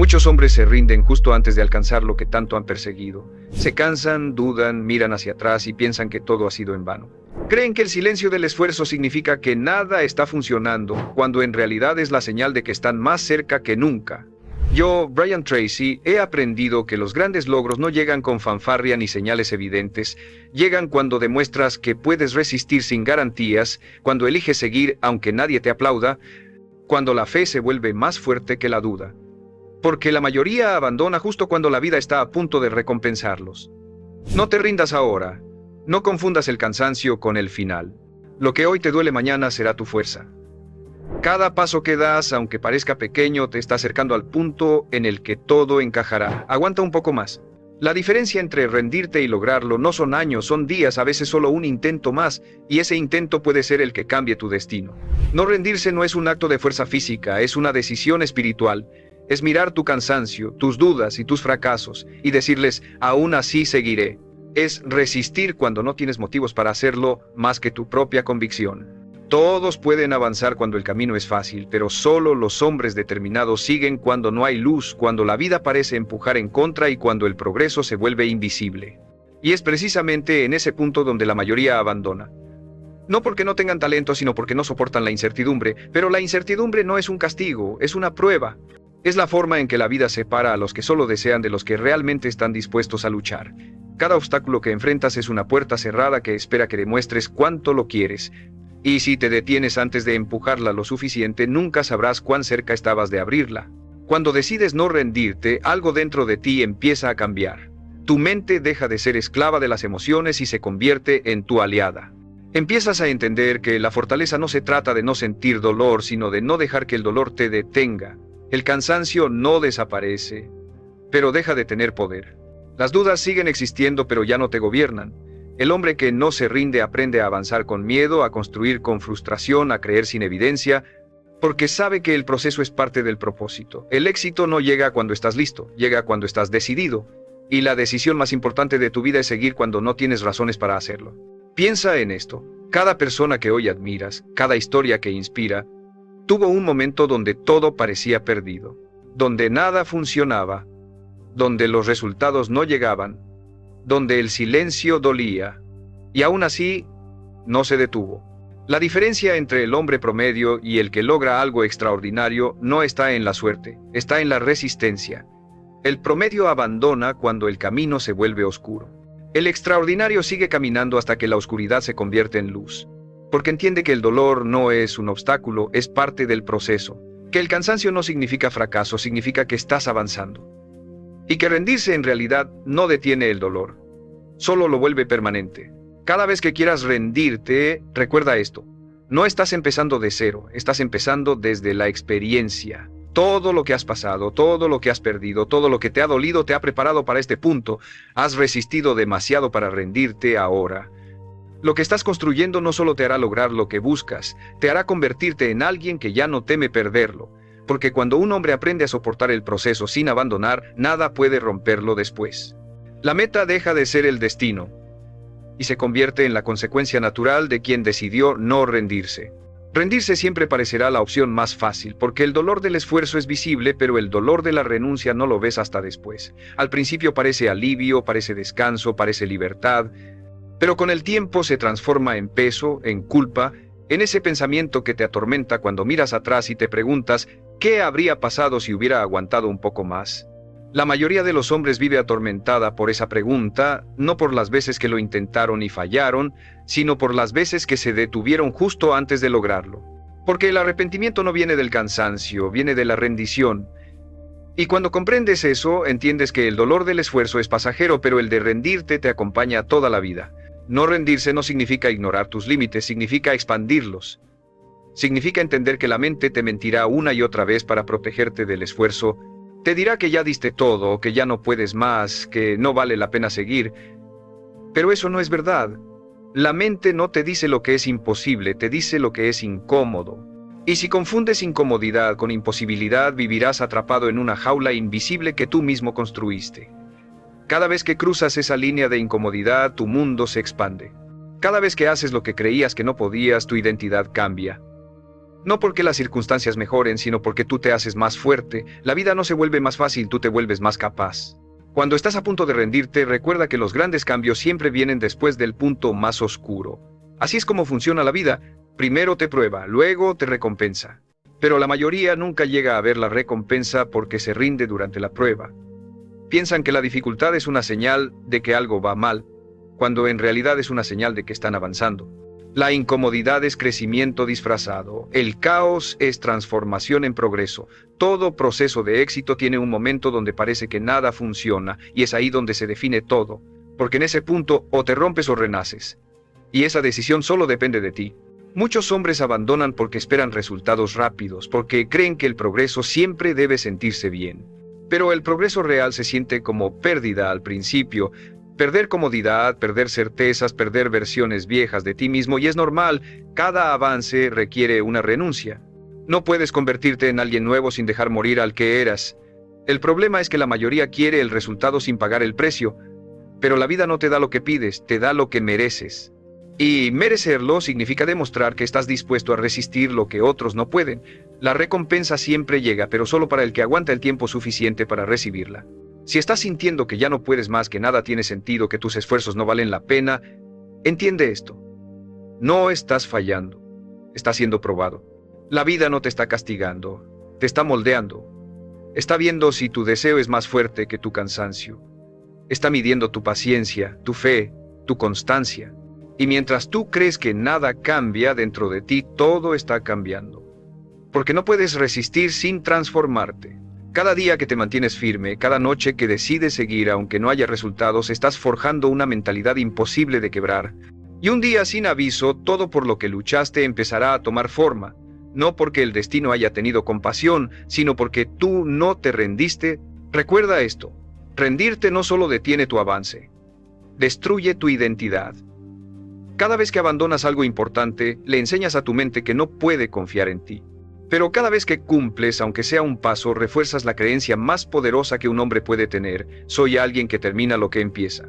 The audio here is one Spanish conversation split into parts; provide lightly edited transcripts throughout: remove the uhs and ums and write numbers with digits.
Muchos hombres se rinden justo antes de alcanzar lo que tanto han perseguido. Se cansan, dudan, miran hacia atrás y piensan que todo ha sido en vano. Creen que el silencio del esfuerzo significa que nada está funcionando, cuando en realidad es la señal de que están más cerca que nunca. Yo, Brian Tracy, he aprendido que los grandes logros no llegan con fanfarria ni señales evidentes, llegan cuando demuestras que puedes resistir sin garantías, cuando eliges seguir aunque nadie te aplauda, cuando la fe se vuelve más fuerte que la duda. Porque la mayoría abandona justo cuando la vida está a punto de recompensarlos. No te rindas ahora. No confundas el cansancio con el final. Lo que hoy te duele mañana será tu fuerza. Cada paso que das, aunque parezca pequeño, te está acercando al punto en el que todo encajará. Aguanta un poco más. La diferencia entre rendirte y lograrlo no son años, son días, a veces solo un intento más, y ese intento puede ser el que cambie tu destino. No rendirse no es un acto de fuerza física, es una decisión espiritual. Es mirar tu cansancio, tus dudas y tus fracasos, y decirles, aún así seguiré. Es resistir cuando no tienes motivos para hacerlo más que tu propia convicción. Todos pueden avanzar cuando el camino es fácil, pero solo los hombres determinados siguen cuando no hay luz, cuando la vida parece empujar en contra y cuando el progreso se vuelve invisible. Y es precisamente en ese punto donde la mayoría abandona. No porque no tengan talento, sino porque no soportan la incertidumbre, pero la incertidumbre no es un castigo, es una prueba. Es la forma en que la vida separa a los que solo desean de los que realmente están dispuestos a luchar. Cada obstáculo que enfrentas es una puerta cerrada que espera que demuestres cuánto lo quieres. Y si te detienes antes de empujarla lo suficiente, nunca sabrás cuán cerca estabas de abrirla. Cuando decides no rendirte, algo dentro de ti empieza a cambiar. Tu mente deja de ser esclava de las emociones y se convierte en tu aliada. Empiezas a entender que la fortaleza no se trata de no sentir dolor, sino de no dejar que el dolor te detenga. El cansancio no desaparece, pero deja de tener poder. Las dudas siguen existiendo, pero ya no te gobiernan. El hombre que no se rinde aprende a avanzar con miedo, a construir con frustración, a creer sin evidencia, porque sabe que el proceso es parte del propósito. El éxito no llega cuando estás listo, llega cuando estás decidido. Y la decisión más importante de tu vida es seguir cuando no tienes razones para hacerlo. Piensa en esto. Cada persona que hoy admiras, cada historia que inspira, tuvo un momento donde todo parecía perdido, donde nada funcionaba, donde los resultados no llegaban, donde el silencio dolía, y aún así no se detuvo. La diferencia entre el hombre promedio y el que logra algo extraordinario no está en la suerte, está en la resistencia. El promedio abandona cuando el camino se vuelve oscuro. El extraordinario sigue caminando hasta que la oscuridad se convierte en luz. Porque entiende que el dolor no es un obstáculo, es parte del proceso. Que el cansancio no significa fracaso, significa que estás avanzando. Y que rendirse en realidad no detiene el dolor, solo lo vuelve permanente. Cada vez que quieras rendirte, recuerda esto. No estás empezando de cero, estás empezando desde la experiencia. Todo lo que has pasado, todo lo que has perdido, todo lo que te ha dolido te ha preparado para este punto. Has resistido demasiado para rendirte ahora. Lo que estás construyendo no solo te hará lograr lo que buscas, te hará convertirte en alguien que ya no teme perderlo. Porque cuando un hombre aprende a soportar el proceso sin abandonar, nada puede romperlo después. La meta deja de ser el destino y se convierte en la consecuencia natural de quien decidió no rendirse. Rendirse siempre parecerá la opción más fácil, porque el dolor del esfuerzo es visible, pero el dolor de la renuncia no lo ves hasta después. Al principio parece alivio, parece descanso, parece libertad, pero con el tiempo se transforma en peso, en culpa, en ese pensamiento que te atormenta cuando miras atrás y te preguntas, ¿qué habría pasado si hubiera aguantado un poco más? La mayoría de los hombres vive atormentada por esa pregunta, no por las veces que lo intentaron y fallaron, sino por las veces que se detuvieron justo antes de lograrlo. Porque el arrepentimiento no viene del cansancio, viene de la rendición. Y cuando comprendes eso, entiendes que el dolor del esfuerzo es pasajero, pero el de rendirte te acompaña toda la vida. No rendirse no significa ignorar tus límites, significa expandirlos. Significa entender que la mente te mentirá una y otra vez para protegerte del esfuerzo. Te dirá que ya diste todo, que ya no puedes más, que no vale la pena seguir. Pero eso no es verdad. La mente no te dice lo que es imposible, te dice lo que es incómodo. Y si confundes incomodidad con imposibilidad, vivirás atrapado en una jaula invisible que tú mismo construiste. Cada vez que cruzas esa línea de incomodidad, tu mundo se expande. Cada vez que haces lo que creías que no podías, tu identidad cambia. No porque las circunstancias mejoren, sino porque tú te haces más fuerte. La vida no se vuelve más fácil, tú te vuelves más capaz. Cuando estás a punto de rendirte, recuerda que los grandes cambios siempre vienen después del punto más oscuro. Así es como funciona la vida. Primero te prueba, luego te recompensa. Pero la mayoría nunca llega a ver la recompensa porque se rinde durante la prueba. Piensan que la dificultad es una señal de que algo va mal, cuando en realidad es una señal de que están avanzando. La incomodidad es crecimiento disfrazado. El caos es transformación en progreso. Todo proceso de éxito tiene un momento donde parece que nada funciona, y es ahí donde se define todo, porque en ese punto o te rompes o renaces. Y esa decisión solo depende de ti. Muchos hombres abandonan porque esperan resultados rápidos, porque creen que el progreso siempre debe sentirse bien. Pero el progreso real se siente como pérdida al principio. Perder comodidad, perder certezas, perder versiones viejas de ti mismo, y es normal, cada avance requiere una renuncia. No puedes convertirte en alguien nuevo sin dejar morir al que eras. El problema es que la mayoría quiere el resultado sin pagar el precio, pero la vida no te da lo que pides, te da lo que mereces. Y merecerlo significa demostrar que estás dispuesto a resistir lo que otros no pueden. La recompensa siempre llega, pero solo para el que aguanta el tiempo suficiente para recibirla. Si estás sintiendo que ya no puedes más, que nada tiene sentido, que tus esfuerzos no valen la pena, entiende esto. No estás fallando, estás siendo probado. La vida no te está castigando, te está moldeando. Está viendo si tu deseo es más fuerte que tu cansancio. Está midiendo tu paciencia, tu fe, tu constancia. Y mientras tú crees que nada cambia dentro de ti, todo está cambiando. Porque no puedes resistir sin transformarte. Cada día que te mantienes firme, cada noche que decides seguir aunque no haya resultados, estás forjando una mentalidad imposible de quebrar. Y un día sin aviso, todo por lo que luchaste empezará a tomar forma. No porque el destino haya tenido compasión, sino porque tú no te rendiste. Recuerda esto. Rendirte no solo detiene tu avance, destruye tu identidad. Cada vez que abandonas algo importante, le enseñas a tu mente que no puede confiar en ti. Pero cada vez que cumples, aunque sea un paso, refuerzas la creencia más poderosa que un hombre puede tener: soy alguien que termina lo que empieza.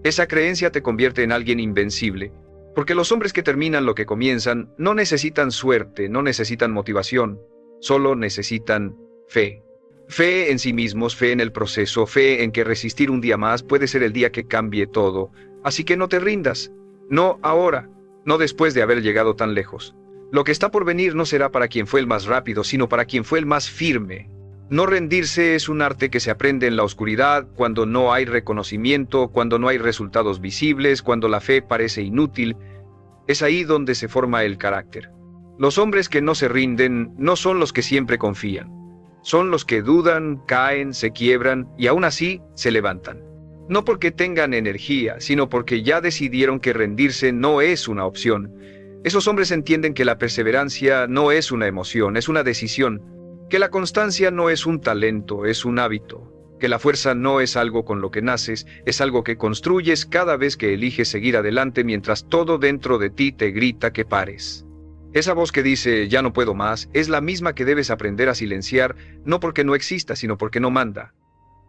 Esa creencia te convierte en alguien invencible, porque los hombres que terminan lo que comienzan no necesitan suerte, no necesitan motivación, solo necesitan fe. Fe en sí mismos, fe en el proceso, fe en que resistir un día más puede ser el día que cambie todo. Así que no te rindas, no ahora, no después de haber llegado tan lejos. Lo que está por venir no será para quien fue el más rápido, sino para quien fue el más firme. No rendirse es un arte que se aprende en la oscuridad, cuando no hay reconocimiento, cuando no hay resultados visibles, cuando la fe parece inútil. Es ahí donde se forma el carácter. Los hombres que no se rinden no son los que siempre confían. Son los que dudan, caen, se quiebran y aún así se levantan. No porque tengan energía, sino porque ya decidieron que rendirse no es una opción. Esos hombres entienden que la perseverancia no es una emoción, es una decisión, que la constancia no es un talento, es un hábito, que la fuerza no es algo con lo que naces, es algo que construyes cada vez que eliges seguir adelante mientras todo dentro de ti te grita que pares. Esa voz que dice ya no puedo más es la misma que debes aprender a silenciar, no porque no exista, sino porque no manda.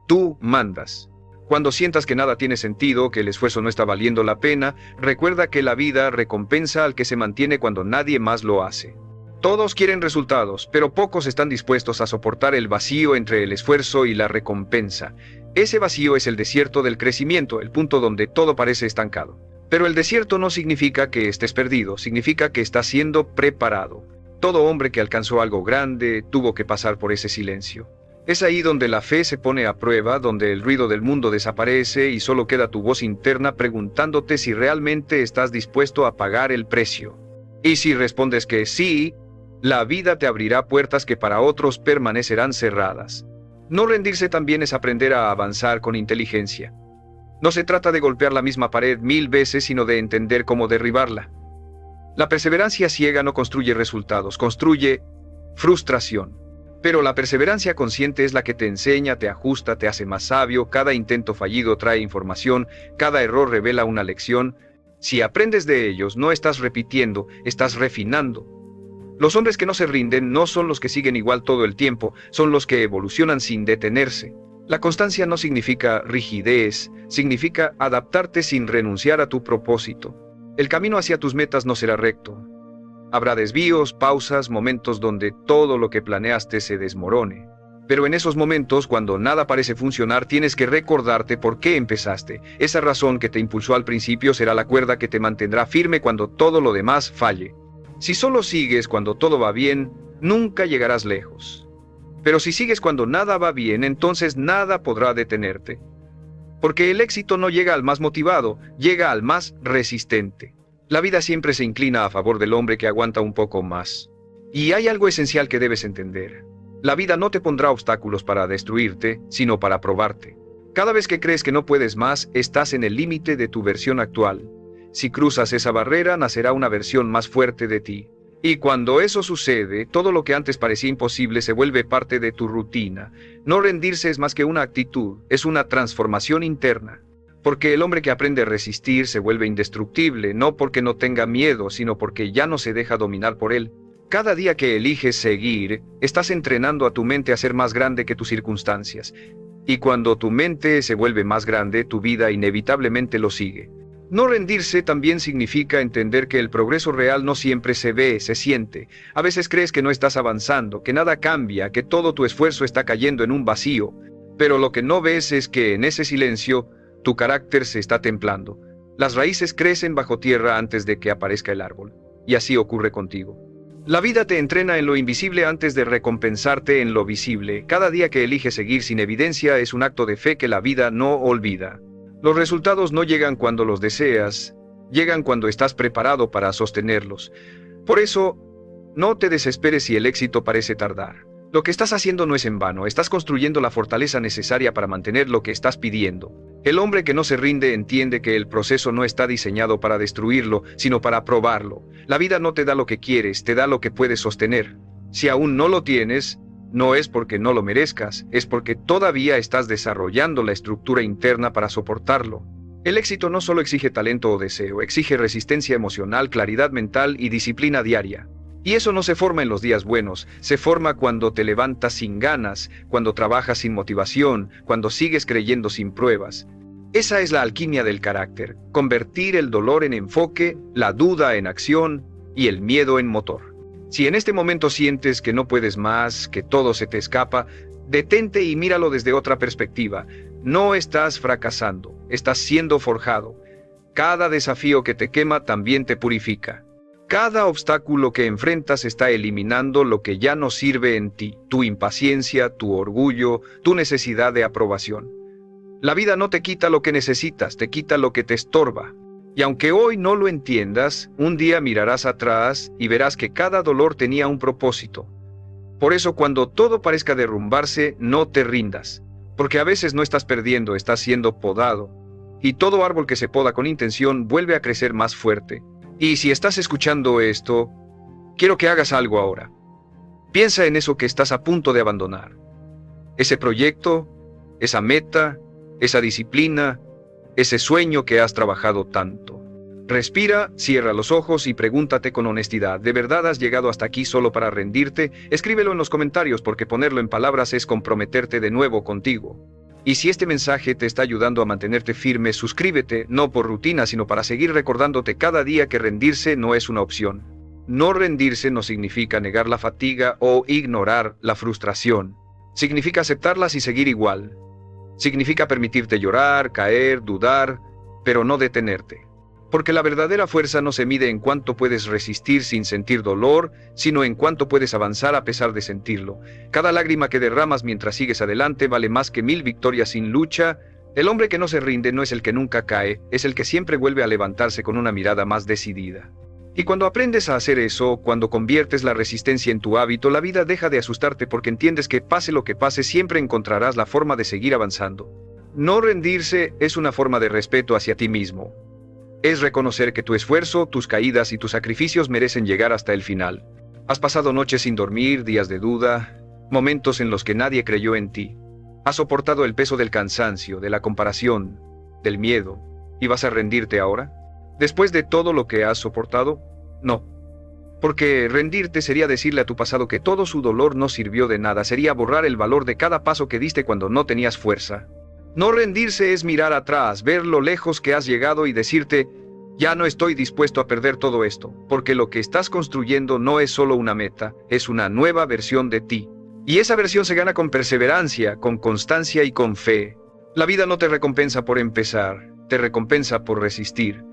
Tú mandas. Cuando sientas que nada tiene sentido, que el esfuerzo no está valiendo la pena, recuerda que la vida recompensa al que se mantiene cuando nadie más lo hace. Todos quieren resultados, pero pocos están dispuestos a soportar el vacío entre el esfuerzo y la recompensa. Ese vacío es el desierto del crecimiento, el punto donde todo parece estancado. Pero el desierto no significa que estés perdido, significa que estás siendo preparado. Todo hombre que alcanzó algo grande tuvo que pasar por ese silencio. Es ahí donde la fe se pone a prueba, donde el ruido del mundo desaparece y solo queda tu voz interna preguntándote si realmente estás dispuesto a pagar el precio. Y si respondes que sí, la vida te abrirá puertas que para otros permanecerán cerradas. No rendirse también es aprender a avanzar con inteligencia. No se trata de golpear la misma pared 1000 veces, sino de entender cómo derribarla. La perseverancia ciega no construye resultados, construye frustración. Pero la perseverancia consciente es la que te enseña, te ajusta, te hace más sabio. Cada intento fallido trae información, cada error revela una lección. Si aprendes de ellos, no estás repitiendo, estás refinando. Los hombres que no se rinden no son los que siguen igual todo el tiempo, son los que evolucionan sin detenerse. La constancia no significa rigidez, significa adaptarte sin renunciar a tu propósito. El camino hacia tus metas no será recto. Habrá desvíos, pausas, momentos donde todo lo que planeaste se desmorone. Pero en esos momentos, cuando nada parece funcionar, tienes que recordarte por qué empezaste. Esa razón que te impulsó al principio será la cuerda que te mantendrá firme cuando todo lo demás falle. Si solo sigues cuando todo va bien, nunca llegarás lejos. Pero si sigues cuando nada va bien, entonces nada podrá detenerte. Porque el éxito no llega al más motivado, llega al más resistente. La vida siempre se inclina a favor del hombre que aguanta un poco más. Y hay algo esencial que debes entender. La vida no te pondrá obstáculos para destruirte, sino para probarte. Cada vez que crees que no puedes más, estás en el límite de tu versión actual. Si cruzas esa barrera, nacerá una versión más fuerte de ti. Y cuando eso sucede, todo lo que antes parecía imposible se vuelve parte de tu rutina. No rendirse es más que una actitud, es una transformación interna. Porque el hombre que aprende a resistir se vuelve indestructible, no porque no tenga miedo, sino porque ya no se deja dominar por él. Cada día que eliges seguir, estás entrenando a tu mente a ser más grande que tus circunstancias. Y cuando tu mente se vuelve más grande, tu vida inevitablemente lo sigue. No rendirse también significa entender que el progreso real no siempre se ve, se siente. A veces crees que no estás avanzando, que nada cambia, que todo tu esfuerzo está cayendo en un vacío. Pero lo que no ves es que en ese silencio, tu carácter se está templando. Las raíces crecen bajo tierra antes de que aparezca el árbol. Y así ocurre contigo. La vida te entrena en lo invisible antes de recompensarte en lo visible. Cada día que eliges seguir sin evidencia es un acto de fe que la vida no olvida. Los resultados no llegan cuando los deseas, llegan cuando estás preparado para sostenerlos. Por eso, no te desesperes si el éxito parece tardar. Lo que estás haciendo no es en vano, estás construyendo la fortaleza necesaria para mantener lo que estás pidiendo. El hombre que no se rinde entiende que el proceso no está diseñado para destruirlo, sino para probarlo. La vida no te da lo que quieres, te da lo que puedes sostener. Si aún no lo tienes, no es porque no lo merezcas, es porque todavía estás desarrollando la estructura interna para soportarlo. El éxito no solo exige talento o deseo, exige resistencia emocional, claridad mental y disciplina diaria. Y eso no se forma en los días buenos, se forma cuando te levantas sin ganas, cuando trabajas sin motivación, cuando sigues creyendo sin pruebas. Esa es la alquimia del carácter, convertir el dolor en enfoque, la duda en acción y el miedo en motor. Si en este momento sientes que no puedes más, que todo se te escapa, detente y míralo desde otra perspectiva. No estás fracasando, estás siendo forjado. Cada desafío que te quema también te purifica. Cada obstáculo que enfrentas está eliminando lo que ya no sirve en ti, tu impaciencia, tu orgullo, tu necesidad de aprobación. La vida no te quita lo que necesitas, te quita lo que te estorba. Y aunque hoy no lo entiendas, un día mirarás atrás y verás que cada dolor tenía un propósito. Por eso cuando todo parezca derrumbarse, no te rindas, porque a veces no estás perdiendo, estás siendo podado. Y todo árbol que se poda con intención vuelve a crecer más fuerte. Y si estás escuchando esto, quiero que hagas algo ahora. Piensa en eso que estás a punto de abandonar. Ese proyecto, esa meta, esa disciplina, ese sueño que has trabajado tanto. Respira, cierra los ojos y pregúntate con honestidad, ¿de verdad has llegado hasta aquí solo para rendirte? Escríbelo en los comentarios porque ponerlo en palabras es comprometerte de nuevo contigo. Y si este mensaje te está ayudando a mantenerte firme, suscríbete, no por rutina, sino para seguir recordándote cada día que rendirse no es una opción. No rendirse no significa negar la fatiga o ignorar la frustración. Significa aceptarlas y seguir igual. Significa permitirte llorar, caer, dudar, pero no detenerte. Porque la verdadera fuerza no se mide en cuánto puedes resistir sin sentir dolor, sino en cuánto puedes avanzar a pesar de sentirlo. Cada lágrima que derramas mientras sigues adelante vale más que 1000 victorias sin lucha. El hombre que no se rinde no es el que nunca cae, es el que siempre vuelve a levantarse con una mirada más decidida. Y cuando aprendes a hacer eso, cuando conviertes la resistencia en tu hábito, la vida deja de asustarte porque entiendes que pase lo que pase, siempre encontrarás la forma de seguir avanzando. No rendirse es una forma de respeto hacia ti mismo. Es reconocer que tu esfuerzo, tus caídas y tus sacrificios merecen llegar hasta el final. Has pasado noches sin dormir, días de duda, momentos en los que nadie creyó en ti. Has soportado el peso del cansancio, de la comparación, del miedo. ¿Y vas a rendirte ahora? Después de todo lo que has soportado, no. Porque rendirte sería decirle a tu pasado que todo su dolor no sirvió de nada, sería borrar el valor de cada paso que diste cuando no tenías fuerza. No rendirse es mirar atrás, ver lo lejos que has llegado y decirte, Ya no estoy dispuesto a perder todo esto, porque lo que estás construyendo no es solo una meta, es una nueva versión de ti. Y esa versión se gana con perseverancia, con constancia y con fe. La vida no te recompensa por empezar, te recompensa por resistir.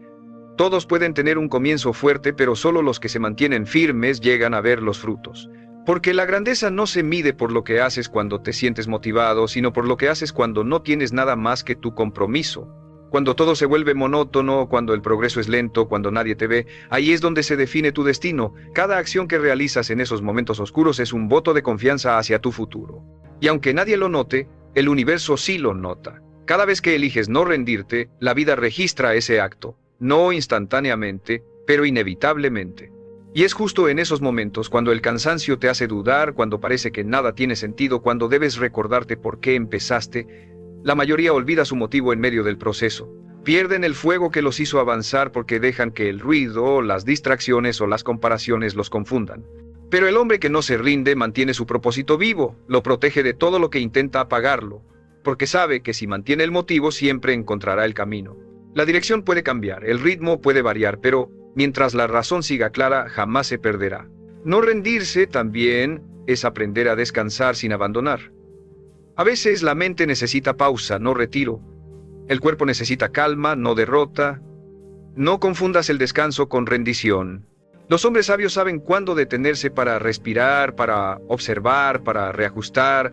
Todos pueden tener un comienzo fuerte, pero solo los que se mantienen firmes llegan a ver los frutos. Porque la grandeza no se mide por lo que haces cuando te sientes motivado, sino por lo que haces cuando no tienes nada más que tu compromiso. Cuando todo se vuelve monótono, cuando el progreso es lento, cuando nadie te ve, ahí es donde se define tu destino. Cada acción que realizas en esos momentos oscuros es un voto de confianza hacia tu futuro. Y aunque nadie lo note, el universo sí lo nota. Cada vez que eliges no rendirte, la vida registra ese acto, no instantáneamente, pero inevitablemente. Y es justo en esos momentos, cuando el cansancio te hace dudar, cuando parece que nada tiene sentido, cuando debes recordarte por qué empezaste, la mayoría olvida su motivo en medio del proceso. Pierden el fuego que los hizo avanzar porque dejan que el ruido, las distracciones o las comparaciones los confundan. Pero el hombre que no se rinde mantiene su propósito vivo, lo protege de todo lo que intenta apagarlo, porque sabe que si mantiene el motivo siempre encontrará el camino. La dirección puede cambiar, el ritmo puede variar, pero mientras la razón siga clara, jamás se perderá. No rendirse también es aprender a descansar sin abandonar. A veces la mente necesita pausa, no retiro. El cuerpo necesita calma, no derrota. No confundas el descanso con rendición. Los hombres sabios saben cuándo detenerse para respirar, para observar, para reajustar,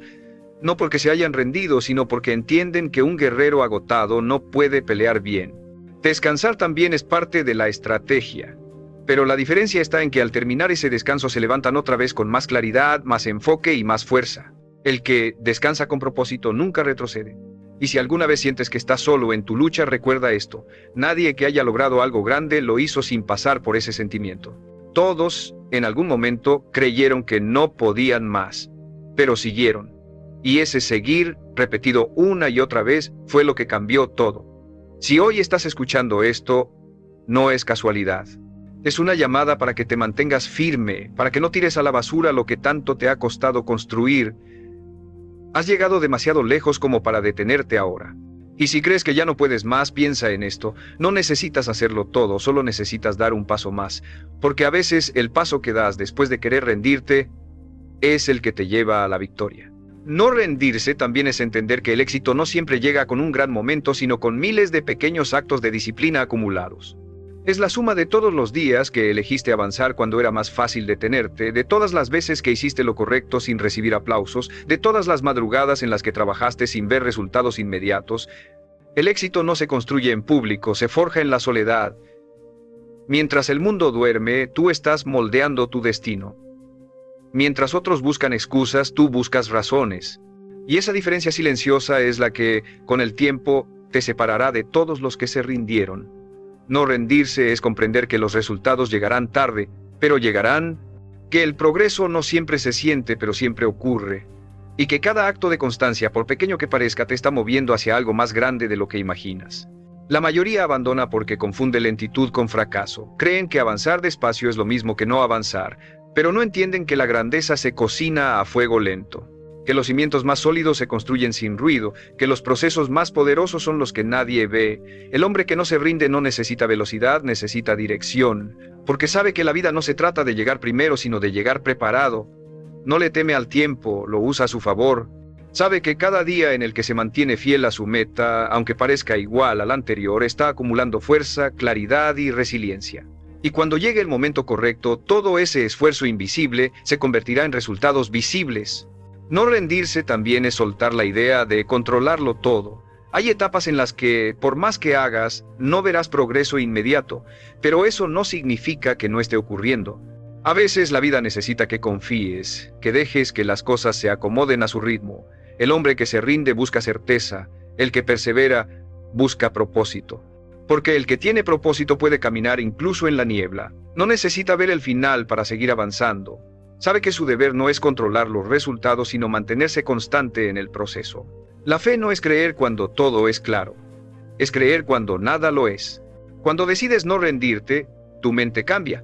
no porque se hayan rendido, sino porque entienden que un guerrero agotado no puede pelear bien. Descansar también es parte de la estrategia. Pero la diferencia está en que al terminar ese descanso se levantan otra vez con más claridad, más enfoque y más fuerza. El que descansa con propósito nunca retrocede. Y si alguna vez sientes que estás solo en tu lucha, recuerda esto: nadie que haya logrado algo grande lo hizo sin pasar por ese sentimiento. Todos, en algún momento, creyeron que no podían más, pero siguieron. Y ese seguir, repetido una y otra vez, fue lo que cambió todo. Si hoy estás escuchando esto, no es casualidad. Es una llamada para que te mantengas firme, para que no tires a la basura lo que tanto te ha costado construir. Has llegado demasiado lejos como para detenerte ahora. Y si crees que ya no puedes más, piensa en esto. No necesitas hacerlo todo, solo necesitas dar un paso más. Porque a veces el paso que das después de querer rendirte es el que te lleva a la victoria. No rendirse también es entender que el éxito no siempre llega con un gran momento, sino con miles de pequeños actos de disciplina acumulados. Es la suma de todos los días que elegiste avanzar cuando era más fácil detenerte, de todas las veces que hiciste lo correcto sin recibir aplausos, de todas las madrugadas en las que trabajaste sin ver resultados inmediatos. El éxito no se construye en público, se forja en la soledad. Mientras el mundo duerme, tú estás moldeando tu destino. Mientras otros buscan excusas, tú buscas razones. Y esa diferencia silenciosa es la que, con el tiempo, te separará de todos los que se rindieron. No rendirse es comprender que los resultados llegarán tarde, pero llegarán, que el progreso no siempre se siente, pero siempre ocurre, y que cada acto de constancia, por pequeño que parezca, te está moviendo hacia algo más grande de lo que imaginas. La mayoría abandona porque confunde lentitud con fracaso. Creen que avanzar despacio es lo mismo que no avanzar, pero no entienden que la grandeza se cocina a fuego lento, que los cimientos más sólidos se construyen sin ruido, que los procesos más poderosos son los que nadie ve. El hombre que no se rinde no necesita velocidad, necesita dirección, porque sabe que la vida no se trata de llegar primero, sino de llegar preparado. No le teme al tiempo, lo usa a su favor. Sabe que cada día en el que se mantiene fiel a su meta, aunque parezca igual al anterior, está acumulando fuerza, claridad y resiliencia. Y cuando llegue el momento correcto, todo ese esfuerzo invisible se convertirá en resultados visibles. No rendirse también es soltar la idea de controlarlo todo. Hay etapas en las que, por más que hagas, no verás progreso inmediato, pero eso no significa que no esté ocurriendo. A veces la vida necesita que confíes, que dejes que las cosas se acomoden a su ritmo. El hombre que se rinde busca certeza, el que persevera busca propósito. Porque el que tiene propósito puede caminar incluso en la niebla. No necesita ver el final para seguir avanzando. Sabe que su deber no es controlar los resultados, sino mantenerse constante en el proceso. La fe no es creer cuando todo es claro. Es creer cuando nada lo es. Cuando decides no rendirte, tu mente cambia.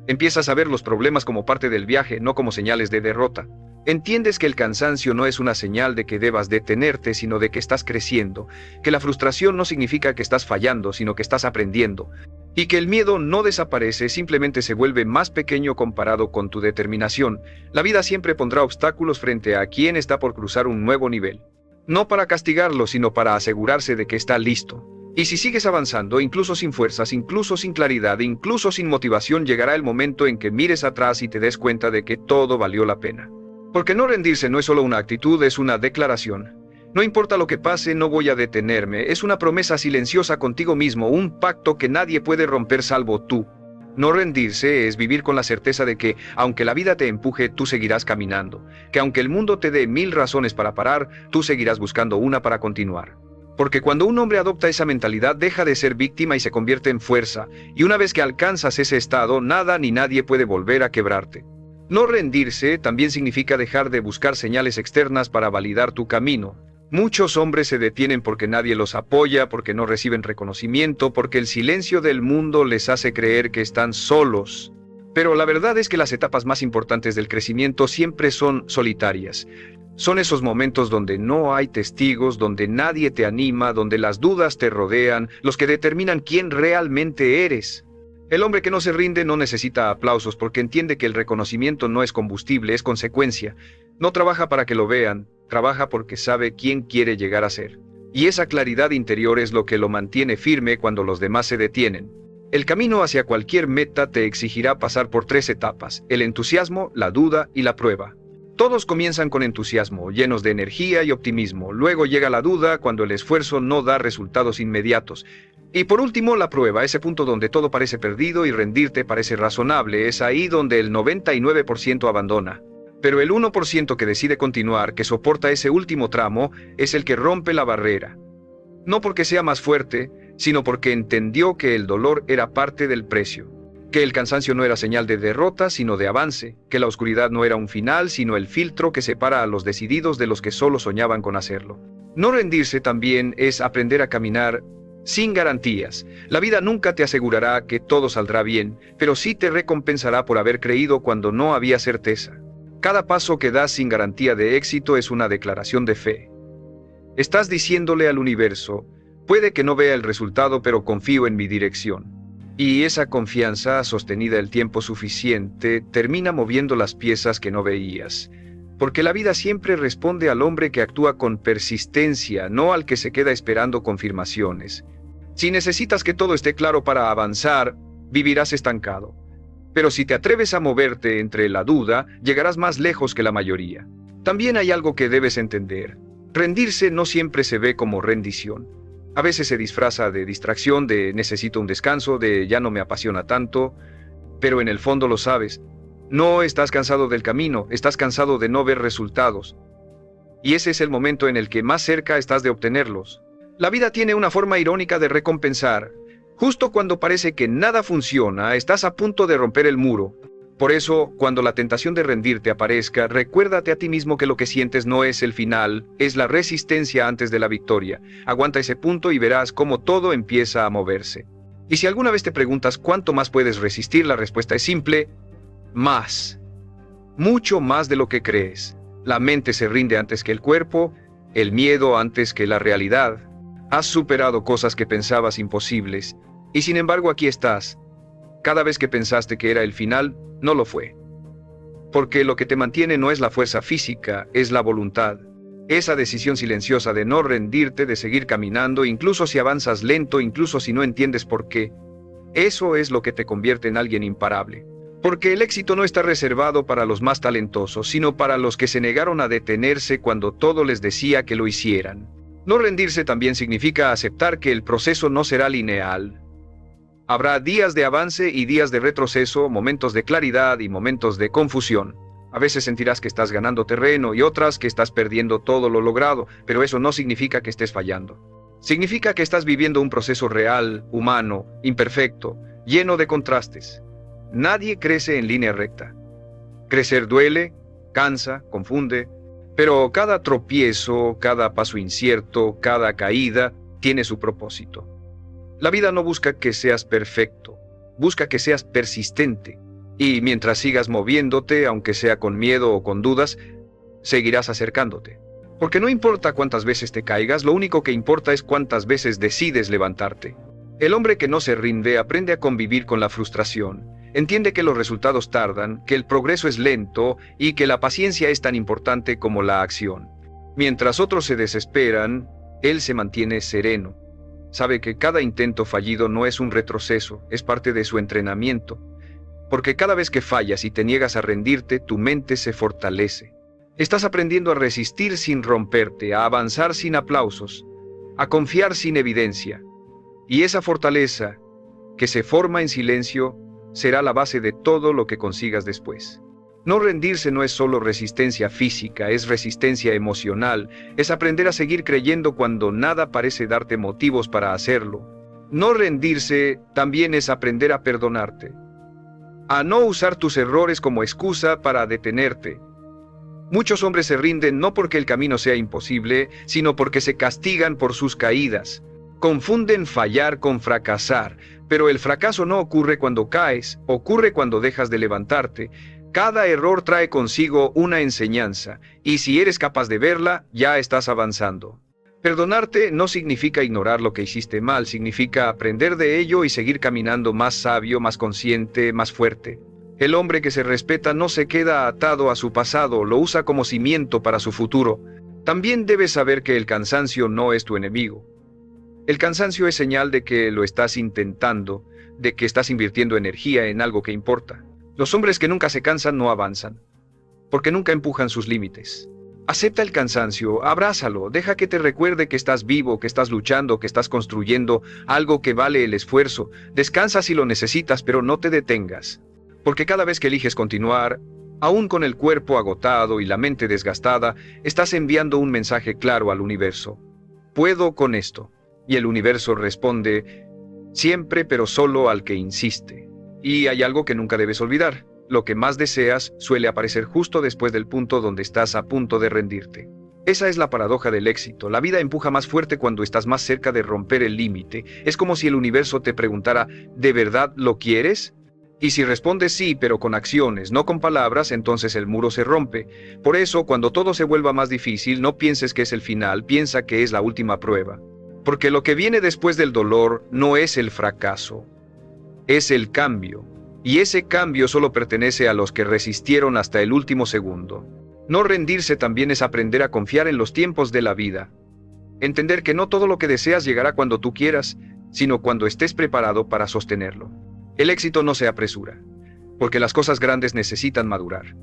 Empiezas a ver los problemas como parte del viaje, no como señales de derrota. Entiendes que el cansancio no es una señal de que debas detenerte, sino de que estás creciendo. Que la frustración no significa que estás fallando, sino que estás aprendiendo. Y que el miedo no desaparece, simplemente se vuelve más pequeño comparado con tu determinación. La vida siempre pondrá obstáculos frente a quien está por cruzar un nuevo nivel. No para castigarlo, sino para asegurarse de que está listo. Y si sigues avanzando, incluso sin fuerzas, incluso sin claridad, incluso sin motivación, llegará el momento en que mires atrás y te des cuenta de que todo valió la pena. Porque no rendirse no es solo una actitud, es una declaración. No importa lo que pase, no voy a detenerme. Es una promesa silenciosa contigo mismo, un pacto que nadie puede romper salvo tú. No rendirse es vivir con la certeza de que, aunque la vida te empuje, tú seguirás caminando. Que aunque el mundo te dé 1000 razones para parar, tú seguirás buscando una para continuar. Porque cuando un hombre adopta esa mentalidad, deja de ser víctima y se convierte en fuerza. Y una vez que alcanzas ese estado, nada ni nadie puede volver a quebrarte. No rendirse también significa dejar de buscar señales externas para validar tu camino. Muchos hombres se detienen porque nadie los apoya, porque no reciben reconocimiento, porque el silencio del mundo les hace creer que están solos. Pero la verdad es que las etapas más importantes del crecimiento siempre son solitarias. Son esos momentos donde no hay testigos, donde nadie te anima, donde las dudas te rodean, los que determinan quién realmente eres. El hombre que no se rinde no necesita aplausos porque entiende que el reconocimiento no es combustible, es consecuencia. No trabaja para que lo vean, trabaja porque sabe quién quiere llegar a ser. Y esa claridad interior es lo que lo mantiene firme cuando los demás se detienen. El camino hacia cualquier meta te exigirá pasar por 3 etapas: el entusiasmo, la duda y la prueba. Todos comienzan con entusiasmo, llenos de energía y optimismo. Luego llega la duda cuando el esfuerzo no da resultados inmediatos. Y por último, la prueba, ese punto donde todo parece perdido y rendirte parece razonable. Es ahí donde el 99% abandona. Pero el 1% que decide continuar, que soporta ese último tramo, es el que rompe la barrera. No porque sea más fuerte, sino porque entendió que el dolor era parte del precio. Que el cansancio no era señal de derrota, sino de avance. Que la oscuridad no era un final, sino el filtro que separa a los decididos de los que solo soñaban con hacerlo. No rendirse también es aprender a caminar sin garantías. La vida nunca te asegurará que todo saldrá bien, pero sí te recompensará por haber creído cuando no había certeza. Cada paso que das sin garantía de éxito es una declaración de fe. Estás diciéndole al universo: puede que no vea el resultado, pero confío en mi dirección. Y esa confianza, sostenida el tiempo suficiente, termina moviendo las piezas que no veías. Porque la vida siempre responde al hombre que actúa con persistencia, no al que se queda esperando confirmaciones. Si necesitas que todo esté claro para avanzar, vivirás estancado. Pero si te atreves a moverte entre la duda, llegarás más lejos que la mayoría. También hay algo que debes entender. Rendirse no siempre se ve como rendición. A veces se disfraza de distracción, de necesito un descanso, de ya no me apasiona tanto, pero en el fondo lo sabes. No estás cansado del camino, estás cansado de no ver resultados. Y ese es el momento en el que más cerca estás de obtenerlos. La vida tiene una forma irónica de recompensar. Justo cuando parece que nada funciona, estás a punto de romper el muro. Por eso, cuando la tentación de rendirte aparezca, recuérdate a ti mismo que lo que sientes no es el final, es la resistencia antes de la victoria. Aguanta ese punto y verás cómo todo empieza a moverse. Y si alguna vez te preguntas cuánto más puedes resistir, la respuesta es simple: más. Mucho más de lo que crees. La mente se rinde antes que el cuerpo, el miedo antes que la realidad. Has superado cosas que pensabas imposibles, y sin embargo aquí estás. Cada vez que pensaste que era el final, no lo fue. Porque lo que te mantiene no es la fuerza física, es la voluntad. Esa decisión silenciosa de no rendirte, de seguir caminando, incluso si avanzas lento, incluso si no entiendes por qué. Eso es lo que te convierte en alguien imparable. Porque el éxito no está reservado para los más talentosos, sino para los que se negaron a detenerse cuando todo les decía que lo hicieran. No rendirse también significa aceptar que el proceso no será lineal. Habrá días de avance y días de retroceso, momentos de claridad y momentos de confusión. A veces sentirás que estás ganando terreno y otras que estás perdiendo todo lo logrado, pero eso no significa que estés fallando. Significa que estás viviendo un proceso real, humano, imperfecto, lleno de contrastes. Nadie crece en línea recta. Crecer duele, cansa, confunde, pero cada tropiezo, cada paso incierto, cada caída, tiene su propósito. La vida no busca que seas perfecto, busca que seas persistente. Y mientras sigas moviéndote, aunque sea con miedo o con dudas, seguirás acercándote. Porque no importa cuántas veces te caigas, lo único que importa es cuántas veces decides levantarte. El hombre que no se rinde aprende a convivir con la frustración. Entiende que los resultados tardan, que el progreso es lento y que la paciencia es tan importante como la acción. Mientras otros se desesperan, él se mantiene sereno. Sabe que cada intento fallido no es un retroceso, es parte de su entrenamiento. Porque cada vez que fallas y te niegas a rendirte, tu mente se fortalece. Estás aprendiendo a resistir sin romperte, a avanzar sin aplausos, a confiar sin evidencia. Y esa fortaleza, que se forma en silencio, será la base de todo lo que consigas después. No rendirse no es solo resistencia física, es resistencia emocional, es aprender a seguir creyendo cuando nada parece darte motivos para hacerlo. No rendirse también es aprender a perdonarte, a no usar tus errores como excusa para detenerte. Muchos hombres se rinden no porque el camino sea imposible, sino porque se castigan por sus caídas. Confunden fallar con fracasar, pero el fracaso no ocurre cuando caes, ocurre cuando dejas de levantarte. Cada error trae consigo una enseñanza, y si eres capaz de verla, ya estás avanzando. Perdonarte no significa ignorar lo que hiciste mal, significa aprender de ello y seguir caminando más sabio, más consciente, más fuerte. El hombre que se respeta no se queda atado a su pasado, lo usa como cimiento para su futuro. También debes saber que el cansancio no es tu enemigo. El cansancio es señal de que lo estás intentando, de que estás invirtiendo energía en algo que importa. Los hombres que nunca se cansan no avanzan, porque nunca empujan sus límites. Acepta el cansancio, abrázalo, deja que te recuerde que estás vivo, que estás luchando, que estás construyendo algo que vale el esfuerzo. Descansa si lo necesitas, pero no te detengas. Porque cada vez que eliges continuar, aún con el cuerpo agotado y la mente desgastada, estás enviando un mensaje claro al universo. Puedo con esto. Y el universo responde, siempre pero solo al que insiste. Y hay algo que nunca debes olvidar. Lo que más deseas suele aparecer justo después del punto donde estás a punto de rendirte. Esa es la paradoja del éxito. La vida empuja más fuerte cuando estás más cerca de romper el límite. Es como si el universo te preguntara, ¿de verdad lo quieres? Y si respondes sí, pero con acciones, no con palabras, entonces el muro se rompe. Por eso, cuando todo se vuelva más difícil, no pienses que es el final, piensa que es la última prueba. Porque lo que viene después del dolor no es el fracaso, es el cambio. Y ese cambio solo pertenece a los que resistieron hasta el último segundo. No rendirse también es aprender a confiar en los tiempos de la vida. Entender que no todo lo que deseas llegará cuando tú quieras, sino cuando estés preparado para sostenerlo. El éxito no se apresura, porque las cosas grandes necesitan madurar.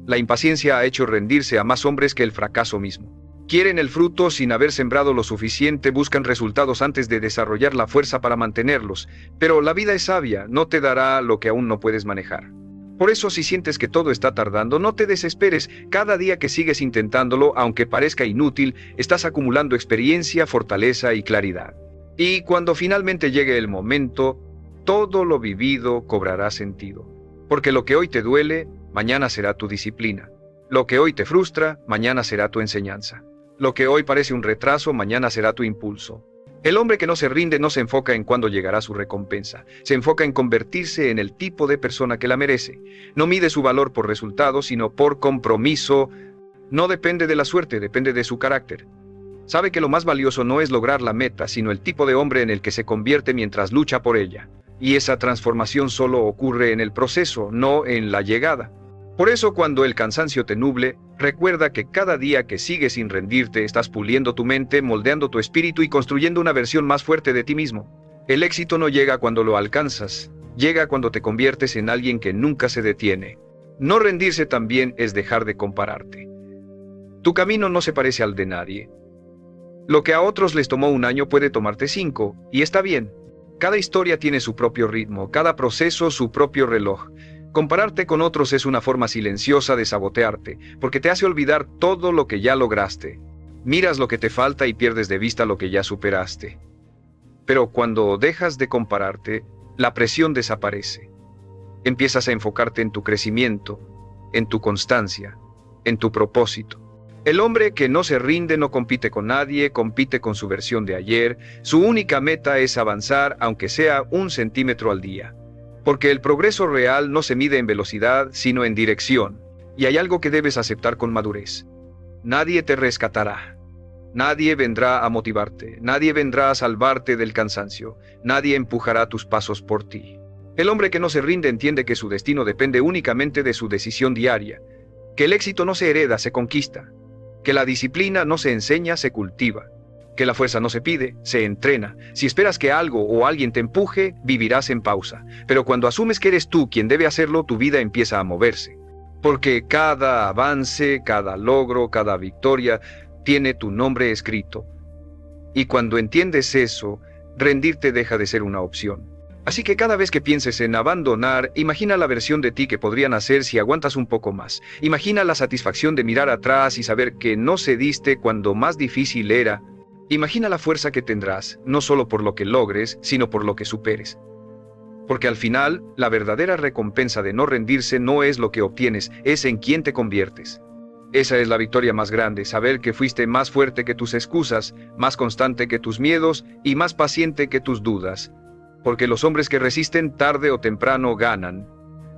La impaciencia ha hecho rendirse a más hombres que el fracaso mismo. Quieren el fruto sin haber sembrado lo suficiente, buscan resultados antes de desarrollar la fuerza para mantenerlos, pero la vida es sabia, no te dará lo que aún no puedes manejar. Por eso, si sientes que todo está tardando, no te desesperes. Cada día que sigues intentándolo, aunque parezca inútil, estás acumulando experiencia, fortaleza y claridad. Y cuando finalmente llegue el momento, todo lo vivido cobrará sentido. Porque lo que hoy te duele, mañana será tu disciplina. Lo que hoy te frustra, mañana será tu enseñanza. Lo que hoy parece un retraso, mañana será tu impulso. El hombre que no se rinde no se enfoca en cuándo llegará su recompensa. Se enfoca en convertirse en el tipo de persona que la merece. No mide su valor por resultados, sino por compromiso. No depende de la suerte, depende de su carácter. Sabe que lo más valioso no es lograr la meta, sino el tipo de hombre en el que se convierte mientras lucha por ella. Y esa transformación solo ocurre en el proceso, no en la llegada. Por eso, cuando el cansancio te nuble, recuerda que cada día que sigues sin rendirte, estás puliendo tu mente, moldeando tu espíritu y construyendo una versión más fuerte de ti mismo. El éxito no llega cuando lo alcanzas, llega cuando te conviertes en alguien que nunca se detiene. No rendirse también es dejar de compararte. Tu camino no se parece al de nadie. Lo que a otros les tomó 1 año puede tomarte 5, y está bien. Cada historia tiene su propio ritmo, cada proceso su propio reloj. Compararte con otros es una forma silenciosa de sabotearte, porque te hace olvidar todo lo que ya lograste. Miras lo que te falta y pierdes de vista lo que ya superaste. Pero cuando dejas de compararte, la presión desaparece. Empiezas a enfocarte en tu crecimiento, en tu constancia, en tu propósito. El hombre que no se rinde no compite con nadie, compite con su versión de ayer. Su única meta es avanzar, aunque sea 1 centímetro al día. Porque el progreso real no se mide en velocidad, sino en dirección. Y hay algo que debes aceptar con madurez. Nadie te rescatará. Nadie vendrá a motivarte, nadie vendrá a salvarte del cansancio, nadie empujará tus pasos por ti. El hombre que no se rinde entiende que su destino depende únicamente de su decisión diaria, que el éxito no se hereda, se conquista, que la disciplina no se enseña, se cultiva, que la fuerza no se pide, se entrena. Si esperas que algo o alguien te empuje, vivirás en pausa, pero cuando asumes que eres tú quien debe hacerlo, tu vida empieza a moverse. Porque cada avance, cada logro, cada victoria tiene tu nombre escrito. Y cuando entiendes eso, rendirte deja de ser una opción. Así que cada vez que pienses en abandonar, imagina la versión de ti que podrían hacer si aguantas un poco más. Imagina la satisfacción de mirar atrás y saber que no cediste cuando más difícil era. Imagina la fuerza que tendrás, no solo por lo que logres, sino por lo que superes. Porque al final, la verdadera recompensa de no rendirse no es lo que obtienes, es en quién te conviertes. Esa es la victoria más grande, saber que fuiste más fuerte que tus excusas, más constante que tus miedos y más paciente que tus dudas. Porque los hombres que resisten tarde o temprano ganan,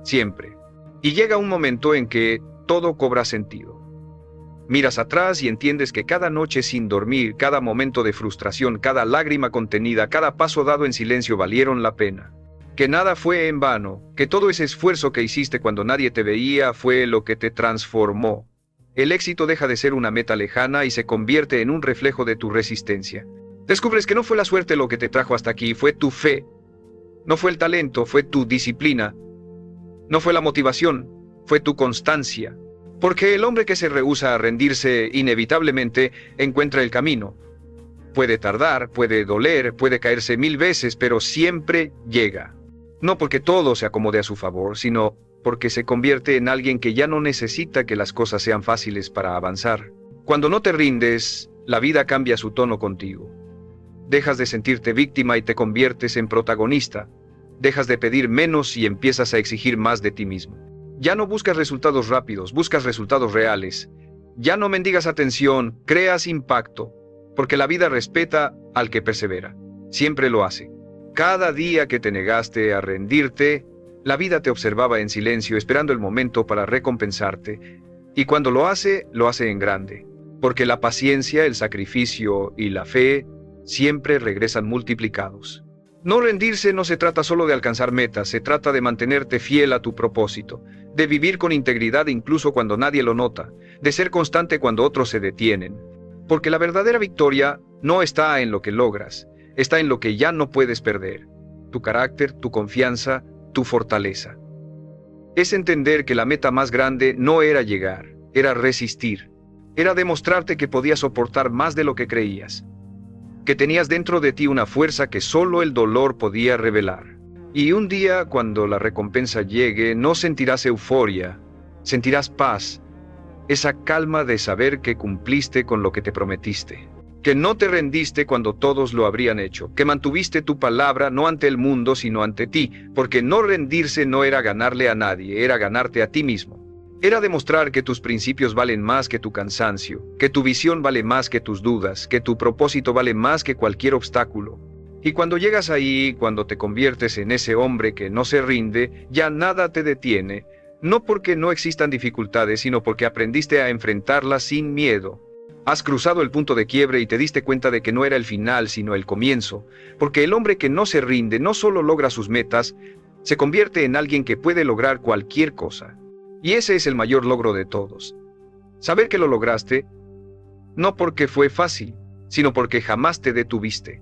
siempre. Y llega un momento en que todo cobra sentido. Miras atrás y entiendes que cada noche sin dormir, cada momento de frustración, cada lágrima contenida, cada paso dado en silencio valieron la pena. Que nada fue en vano, que todo ese esfuerzo que hiciste cuando nadie te veía fue lo que te transformó. El éxito deja de ser una meta lejana y se convierte en un reflejo de tu resistencia. Descubres que no fue la suerte lo que te trajo hasta aquí, fue tu fe. No fue el talento, fue tu disciplina. No fue la motivación, fue tu constancia. Porque el hombre que se rehúsa a rendirse inevitablemente encuentra el camino. Puede tardar, puede doler, puede caerse 1000 veces, pero siempre llega. No porque todo se acomode a su favor, sino porque se convierte en alguien que ya no necesita que las cosas sean fáciles para avanzar. Cuando no te rindes, la vida cambia su tono contigo. Dejas de sentirte víctima y te conviertes en protagonista. Dejas de pedir menos y empiezas a exigir más de ti mismo. Ya no buscas resultados rápidos, buscas resultados reales. Ya no mendigas atención, creas impacto, porque la vida respeta al que persevera. Siempre lo hace. Cada día que te negaste a rendirte, la vida te observaba en silencio, esperando el momento para recompensarte. Y cuando lo hace en grande. Porque la paciencia, el sacrificio y la fe siempre regresan multiplicados. No rendirse no se trata solo de alcanzar metas, se trata de mantenerte fiel a tu propósito, de vivir con integridad incluso cuando nadie lo nota, de ser constante cuando otros se detienen. Porque la verdadera victoria no está en lo que logras, está en lo que ya no puedes perder, tu carácter, tu confianza, tu fortaleza. Es entender que la meta más grande no era llegar, era resistir, era demostrarte que podías soportar más de lo que creías, que tenías dentro de ti una fuerza que solo el dolor podía revelar. Y un día, cuando la recompensa llegue, no sentirás euforia, sentirás paz, esa calma de saber que cumpliste con lo que te prometiste, que no te rendiste cuando todos lo habrían hecho, que mantuviste tu palabra no ante el mundo sino ante ti, porque no rendirse no era ganarle a nadie, era ganarte a ti mismo. Era demostrar que tus principios valen más que tu cansancio, que tu visión vale más que tus dudas, que tu propósito vale más que cualquier obstáculo. Y cuando llegas ahí, cuando te conviertes en ese hombre que no se rinde, ya nada te detiene, no porque no existan dificultades, sino porque aprendiste a enfrentarlas sin miedo. Has cruzado el punto de quiebre y te diste cuenta de que no era el final, sino el comienzo, porque el hombre que no se rinde no solo logra sus metas, se convierte en alguien que puede lograr cualquier cosa. Y ese es el mayor logro de todos. Saber que lo lograste, no porque fue fácil, sino porque jamás te detuviste.